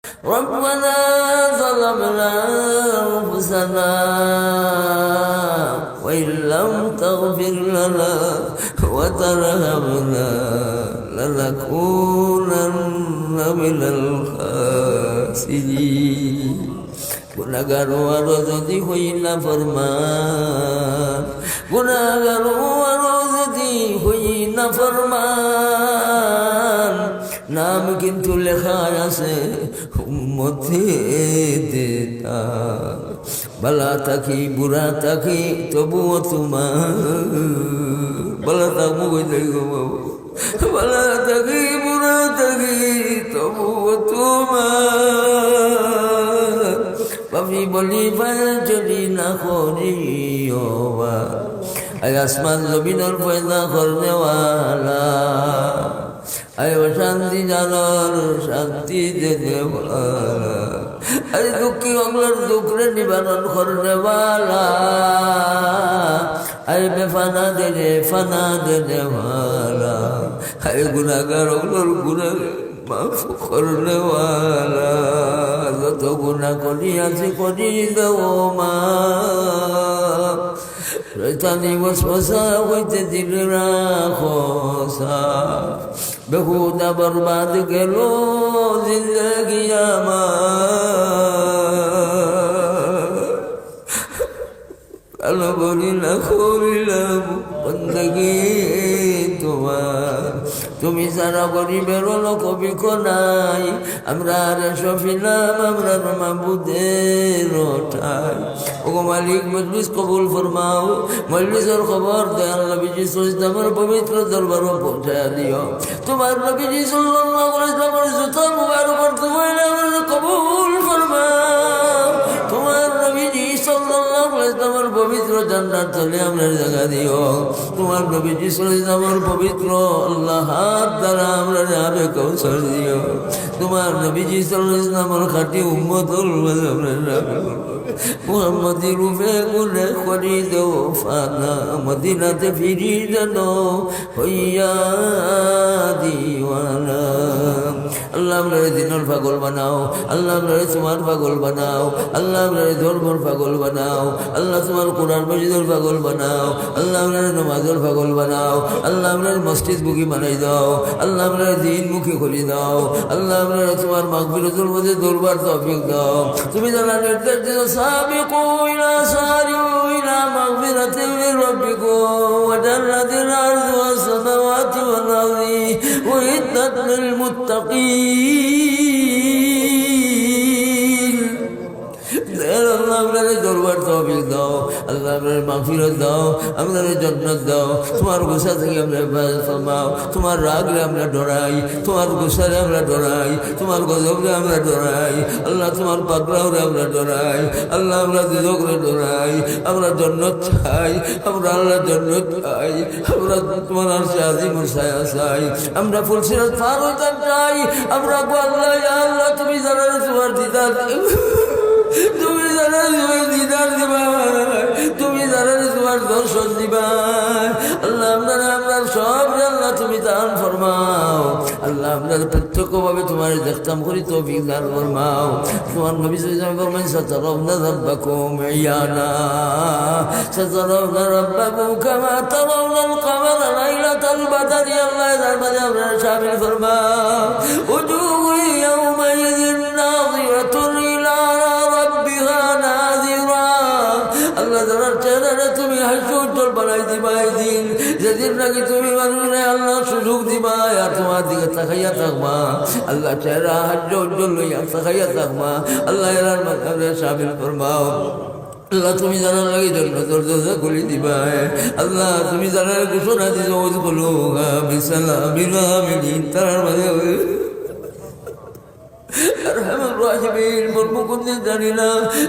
ربنا ظلمنا أنفسنا وإن لم تغفر لنا وترحمنا لنكونن من الخاسرين গুনাহগার ওয়ারো যদি হই না ফরমান গুনাহগার ওয়ারো যদি হই না ফরমান নাম কিন্তু লেখা আছে উম্মতের বালা থাকি বুড়া থাকি তবুও তোমার বালা থাকবো বালা থাকি বুড়া থাকি তবুও তোমার পাপি বলি যদি না করিও আয় আসমান জমিনের পয়দা করনেওয়ালা আয় শান্তি জানর শান্তি দেনেওয়ালা আরে দুঃখী অগলার দুঃখরে নিবারণ করনেওয়ালা আয় বেফানা ফানা দেনেওয়ালা আয় গুনাহগার অগলার গুনাহ মাফ করনেওয়ালা যত গুনাহ করিয়াছি করি দেও মা শয়তানি ওয়াসওয়াসা হইতে দিল রাখো বেহুদা বরবাদ গেল জিন্দগি আমার আলো করিলাম বন্দগি তোমার তুমি যারা গরিবের লোক বিক নাই আমরা রে সফিলাম আমরা মাহবুদের ঠাই ও মালিক মজলিস কবুল ফরমাও মজলিসের খবর দয়াল নবীজি সাল্লাল্লাহু পবিত্র দরবারে পৌঁছায়া দিও তোমার নবীজি সাল্লাল্লাহু আলাইহি ওয়াসাল্লামের যত মুবারক তোমায় কবুল ফরমাও তোমার নবীজি সাল্লাল্লাহু আলাইহি ওয়াসাল্লামের পবিত্র জান্নাত তলে আমরা জায়গা দিও তোমার নবীজি সাল্লাল্লাহু আলাইহি ওয়াসাল্লামের পবিত্র আল্লাহ দ্বারা আমরা যাবে কৌশল দিও তোমার নবীজি সাল্লাল্লাহু আলাইহি ওয়াসাল্লামের খাঁটি উম্মতুল মুহাম্মদি রূপে গুনে করি দেও ফানা মদিনাতে ফিরি যেন হইয়া দিওয়ানা আল্লাহ আপনারে দিনের পাগল বানাও আল্লাহ আপনারে তোমার পাগল বানাও আল্লাহ আপনারে ধর্মর পাগল বানাও আল্লাহ তোমার কোরআন মসজিদের পাগল বানাও আল্লাহ আপনারে নামাজের পাগল বানাও আল্লাহ আপনার মসজিদ মুখী বানাই দাও আল্লাহ আপনারে দিন মুখী করে দাও আল্লাহ আপনারে তোমার মাগফিরাতের মধ্যে দরবার তৌফিক দাও তুমি যারা নির্দেশ দিও সাবিকু ইলা সারিউ ইলা মাগফিরাতিন মির রাব্বিকুম ওয়া জান্নাতিন আরদুহা আস-সামাওয়াতু ওয়াল আরদি উইদ্দাত লিল মুত্তাকিন আল্লাহ আপনারে দরবার তৌফিক দাও আল্লাহ আপনারে মাগফিরাত দাও আপনারে জান্নাত দাও তোমার গুসা থেকে আমরা হেফাজত ফরমাও তোমার রাগরে আমরা ডরাই তোমার গুসারে আমরা ডরাই তোমার গজবরে আমরা ডরাই আল্লাহ তোমার পাকড়াওরে আমরা ডরাই আল্লাহ আমরা দুজকরে ডরাই আমরা জান্নাত চাই আমরা আল্লাহ জান্নাত চাই আমরা তোমার আরশে আজিমের ছায়া চাই আমরা ফুলসিরাত পার হইতে চাই আমরা আল্লাহ ইয়া আল্লাহ তুমি জানো তোমার দিদার তুমি জানো তোমার দিদার দিবা তুমি জানো তোমার দর্শন দিবা আল্লাহ আপনারা আপনার সব আল্লাহ তুমি দান ফরমাও আল্লাহ আপনারা প্রত্যক্ষভাবে তোমার দেখতাম করি তৌফিক দান ফরমাও তোমার নবী সাল্লাল্লাহু আলাইহি ওয়াসাল্লাম ফরমান সাতারাউনা রাব্বাকুম ইয়ানা সাতারাউনা রাব্বাকুম কামা তারাউনাল কামারা লাইলাতাল বাদরি আল্লাহ জামানে আপনারা শামিল ফরমাও উজুহু ইয়াউমাইযিন নাযিরাতুন ইলা রাব্বিহা নাযিরা আল্লাহ যারা চেহারা তুমি হাসি উজ্জ্বল বানাই দিবা এই দিন যেদিন নাকি তুমি মানুষে আল্লাহ সুযোগ দিবা আর তোমার দিকে তাকাইয়া থাকবা আল্লাহ চেহারা হাসি উজ্জ্বল লইয়া তাকাইয়া থাকবা আল্লাহ এরার মাধ্যমে শামিল করবাও আল্লাহ তুমি জানার লাগে জন্নতর দরজা খুলে দিবা আল্লাহ তুমি জানার ঘোষণা দিছো বলো বিসালামিল আমিন তার মাঝে আরহামুর রাহিমিন মুরমুকুন্দিন জানিনা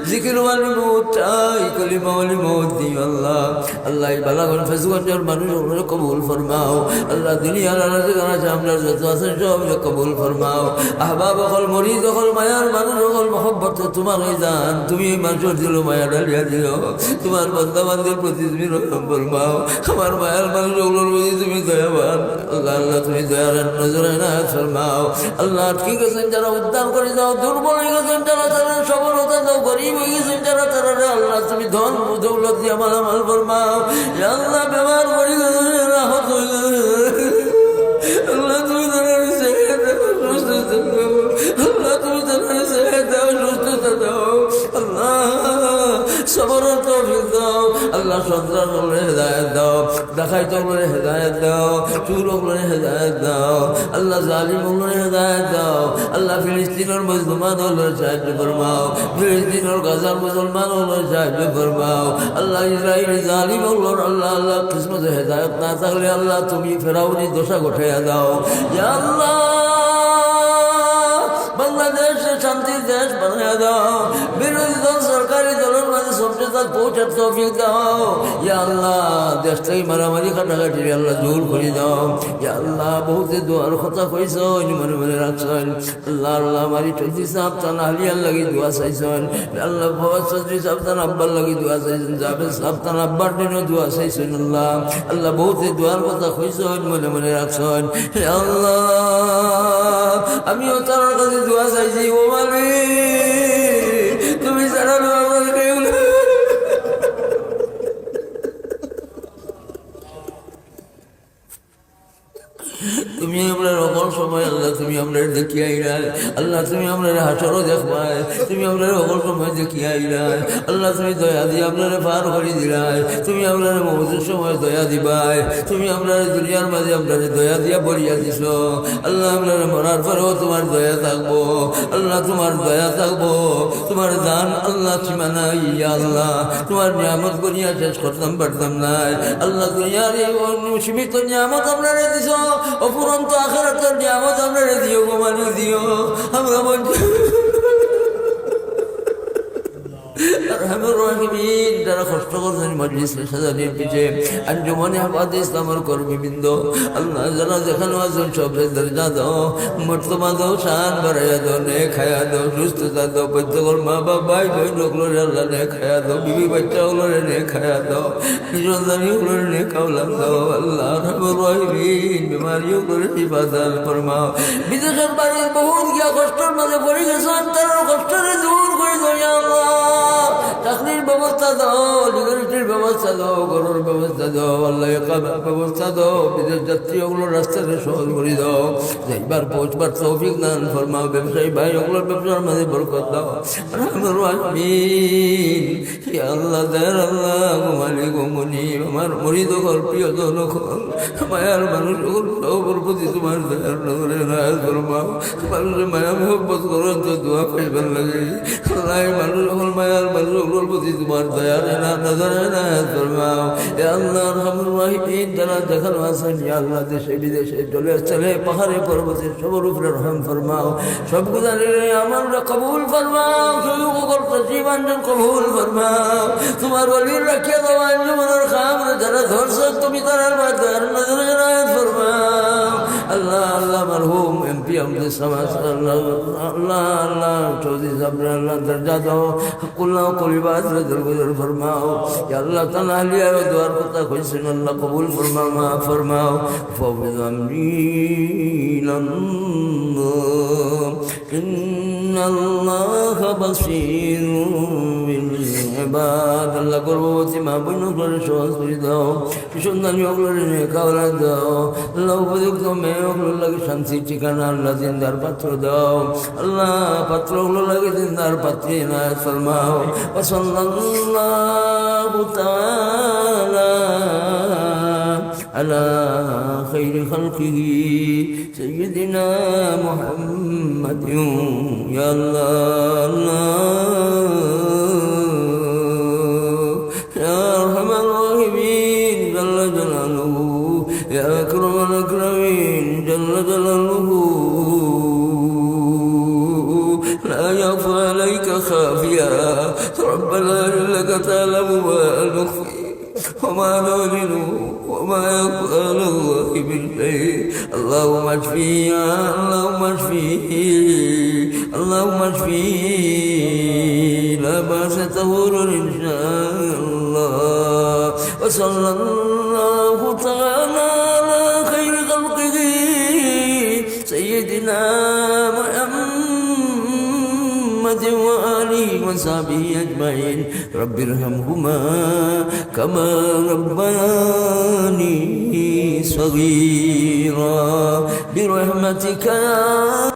জিকির ওয়ালি মৌত চাই কলিমা ওয়ালি মৌত দিও আল্লাহ আল্লাহ বালাগন ফেসগঞ্জের মানুষ কবুল ফরমাও আল্লাহ দুনিয়ার আলাদা জানা আমরা যত আছেন সব কবুল ফরমাও আহবাব হল মরিদ হল মায়ার মানুষ হল মহব্বত তোমার হয়ে যান তুমি মানুষের দিল মায়া ডালিয়া দিও তোমার বন্ধা বান্ধবের প্রতি তুমি রকম ফরমাও আমার মায়ার মানুষ ওগুলোর প্রতি তুমি দয়াবান আল্লাহ আল্লাহ তুমি দয়ার নজরে না ফরমাও আল্লাহ ঠিক আছেন যারা দান করে দাও, দুর্বল হয়ে গেছেন যারা তারা সফলতা দাও, গরিব হয়ে গেছেন যারা তারা আল্লাহ তুমি ধন দৌলত দিয়ে মালামাল ফরমাও। ইয়া আল্লাহ ব্যবহার করে গেছেন রাহত হয়ে গেছে, আল্লাহ তুমি তারা সুস্থতা দাও, আল্লাহ তুমি তারা সেহত দাও, সুস্থতা দাও, আল্লাহ সবরের তৌফিক দাও, আল্লাহ সন্তান হলে হেদায়েত দাও, দেখাইত হলে হেদায়েত দাও, চুর হলে হেদায়েত দাও, আল্লাহ জালিম হলে হেদায়েত দাও, আল্লাহ ফিলিস্তিনের মুসলমান হলে সাহায্য ফরমাও, ফিলিস্তিনের গাজার মুসলমান হলে সাহায্য ফরমাও, আল্লাহ ইসরায়েলি জালিম হল আল্লাহ আল্লাহ কিসমতে হেদায়েত না থাকলে আল্লাহ তুমি ফেরাউনি দোষা ঘটাইয়া দাও। ইয়া আল্লাহ বাংলাদেশে শান্তির দেশ বানিয়ে দাও, বিরোধী দল সরকারি দলের মাঝে সভ্যতা পৌঁছার তৌফিক দাও। ইয়া আল্লাহ দেশ থেকে মারামারি কাটাকাটি আল্লাহ দূর করে দাও। ইয়া আল্লাহ বহুতে দোয়ার কথা কইছ মনে মনে রাখছেন, আল্লাহ আল্লাহ মারি চৌধুরী সাহেব তান আলিয়ার লাগি দোয়া চাইছেন, আল্লাহ ফওয়াজ চৌধুরী সাহেব তান আব্বার লাগি দোয়া চাইছেন, জাভেদ সাহেব তান আব্বার দিনও দোয়া চাইছেন। আল্লাহ আল্লাহ বহুতে দোয়ার কথা কইছ মনে মনে রাখছেন। আল্লাহ আমিও তার কাছে দোয়া চাইছি, ও মালিক তুমি সারা দোয়া কেউ না, তুমি আমরা সকল সময় আল্লাহ তুমি আমরা দেখিয়াই রায়, আল্লাহ তুমি আমরা হাসরও দেখবাই, তুমি আমরা সকল সময় দেখিয়াই রায়, আল্লাহ তুমি দয়া দিয়ে আপনারা পার করে দিলাই, তুমি আপনারা মৌজুর সময় দয়া দিবাই, তুমি আমরা দুনিয়ার মাঝে আপনারা দয়া দিয়া বলিয়া দিছ, আল্লাহ আপনারা মরার পরেও তোমার দয়া থাকবো, আল্লাহ তোমার দয়া থাকবো, তোমার দান আল্লাহ সীমানা ইয়া আল্লাহ তোমার নিয়ামত করিয়া শেষ করতাম পারতাম নাই, আল্লাহ দুনিয়ার এই সীমিত নিয়ামত আপনারা দিছ, অপুরন্ত আখিরাতের নিয়ামত আপনারা দিও, গোমানি দিও, আমরা বলছি যারা কষ্ট করছেন মজলিসের সাজানির পিছে আঞ্জুমানে আবাদে ইসলামের কর্মীবৃন্দ আল্লাহ যারা যেখানে আছেন সবের দরজা দাও, মর্তবা দাও, শান বাড়াইয়া দাও, নে খায়া দাও, সুস্থতা দাও, প্রত্যেকের মা বাপ ভাই বোন ওগুলোরে আল্লাহ নে খায়া দাও, বিবি বাচ্চা ওগুলোরে নে খায়া দাও, সন্তানি ওগুলোরে নে খাওলাম দাও, আল্লাহ রহিমিন বিমারি ওগুলোরে ইবাদত ফরমাও। বিদেশের বাড়ির বহুত গিয়া কষ্টের মাঝে পড়ে গেছেন, তার কষ্টরে দূর করে দাও ইয়া আল্লাহ, চাকরির ব্যবস্থা দাও, লিগালিটির ব্যবস্থা দাও, গরুর ব্যবস্থা দাও, আল্লাহ একামের ব্যবস্থা দাও, বিদেশ যাত্রী ওগুলোর রাস্তাতে সহজ করে দাও, যাইবার পৌঁছবার তৌফিক দান ফরমাও, ব্যবসায়ী ভাই ওগুলোর ব্যবসার মাঝে বরকত দাও, রহমান রাহিমিন ইয়া আল্লাহ দয়ার আল্লাহ মালিক ও মুনিব আমার মুরিদ হল প্রিয়জন হল মায়ার মানুষ হল সবার প্রতি তোমার দয়ার নজরে নায়াত ফরমাও, মানুষের মায়া মোহব্বত করার তো দোয়া পাইবার লাগে, আল্লাহ মানুষ হল মায়ার মানুষ ওগুলোর প্রতি তোমার দয়া নজরে নায়াত ফরমাও। ইয়া আল্লাহ রহমান রাহিমিন যারা দেখানো আছেন ইয়া আল্লাহ দেশে বিদেশে চলে চলে পাহাড়ে পর্বতে সবার উপরে রহম ফরমাও, সব গুজারে আমরা কবুল ফরমাও, জীবন কবুল ফরমাও, তোমার বলির রাখিয়া দেওয়া জীবনের খাম যারা ধরছ তুমি তারা নজরে নায়াত ফরমাও। আল্লাহ আল্লাহ মারহুম এমপি আমাদের সমাজ আল্লাহ আল্লাহ আল্লাহ চৌধুরী সাহেব আল্লাহ দরজা দাও, কুল্লাহ কলিবাদ দরগুজর ফরমাও, আল্লাহ তাআলা আলিয়া দোয়ার কথা কইছেন আল্লাহ কবুল ফরমাও, মাফ ফরমাও, ফাওয়াজ আমরিনাল্লাহ ইন্নাল্লাহ বাসীরুম বিল ইবাদ। আল্লাহ গর্ভবতী মা বোন ওগুলোর সহজ করে দাও, সন্তানি ওগুলোর খাওয়া দাও, আল্লাহ উপযুক্ত মেয়ে ওগুলোর লাগে শান্তির ঠিকানা, আল্লাহ জিন্দার পাত্র দাও, আল্লাহ পাত্র ওগুলো লাগে জিন্দার পাত্রী নায়াত ফরমাও। সাল্লাল্লাহু তাআলা আলা খাইরি খালকিহি সাইয়্যিদিনা মুহাম্মাদিন ইয়া আল্লাহ يا أكرم الأكرمين جل جلاله لا يخفى عليك خافيا، ربنا إنك تعلم ما نخفي وما نعلن وما يخفى على الله من شيء. اللهم اشفيه اللهم اشفيه اللهم اشفيه لا بأس طهور إن شاء الله. وصلى الله تعالى على خير خلقه سيدنا محمد محمد وآله وصحبه أجمعين رب ارحمهما كما ربياني صغيرا برحمتك يا